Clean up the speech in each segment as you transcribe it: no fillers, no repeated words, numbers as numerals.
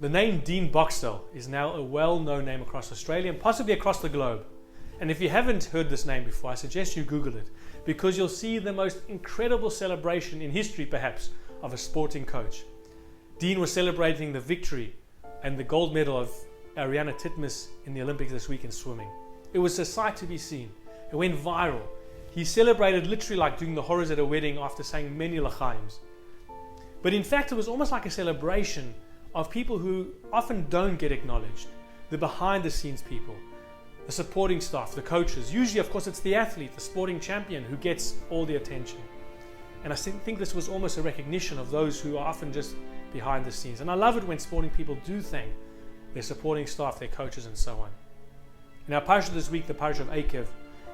The name Dean Boxall is now a well-known name across Australia and possibly across the globe. And if you haven't heard this name before, I suggest you Google it, because you'll see the most incredible celebration in history, perhaps, of a sporting coach. Dean was celebrating the victory and the gold medal of Ariana Titmus in the Olympics this week in swimming. It was a sight to be seen. It went viral. He celebrated literally like doing the horrors at a wedding after saying many l'chaims. But in fact, it was almost like a celebration of people who often don't get acknowledged. The behind the scenes people, the supporting staff, the coaches. Usually, of course, it's the athlete, the sporting champion who gets all the attention. And I think this was almost a recognition of those who are often just behind the scenes. And I love it when sporting people do thank their supporting staff, their coaches, and so on. In our parasha this week, the parasha of Eikev,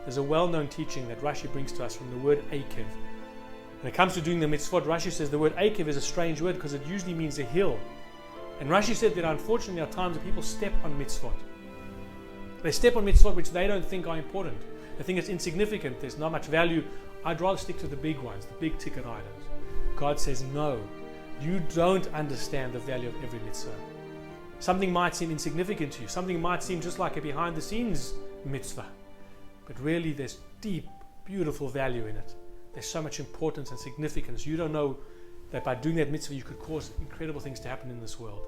there's a well-known teaching that Rashi brings to us from the word Eikev. When it comes to doing the mitzvot, Rashi says the word Eikev is a strange word because it usually means a hill. And Rashi said that unfortunately there are times that people step on mitzvot. They step on mitzvot which they don't think are important. They think it's insignificant, there's not much value. I'd rather stick to the big ones, the big ticket items. God says, no, you don't understand the value of every mitzvah. Something might seem insignificant to you. Something might seem just like a behind the scenes mitzvah. But really there's deep, beautiful value in it. There's so much importance and significance. You don't know that by doing that mitzvah you could cause incredible things to happen in this world.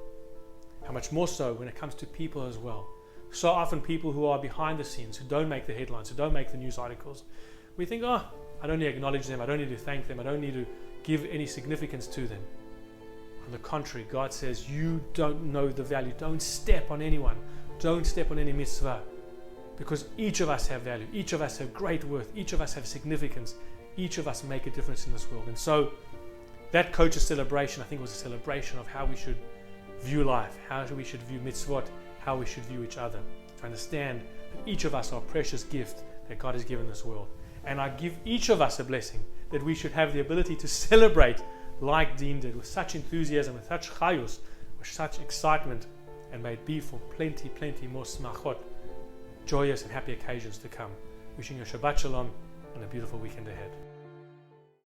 How much more so when it comes to people as well. So often people who are behind the scenes, who don't make the headlines, who don't make the news articles, we think, oh, I don't need to acknowledge them, I don't need to thank them, I don't need to give any significance to them. On the contrary, God says, you don't know the value. Don't step on anyone. Don't step on any mitzvah. Because each of us have value. Each of us have great worth. Each of us have significance. Each of us make a difference in this world. And so that coach's celebration, I think, was a celebration of how we should view life, how we should view mitzvot, how we should view each other. To understand that each of us are a precious gift that God has given this world. And I give each of us a blessing that we should have the ability to celebrate like Dean did, with such enthusiasm, with such chayus, with such excitement, and may it be for plenty more smachot, joyous and happy occasions to come. Wishing you a Shabbat Shalom and a beautiful weekend ahead.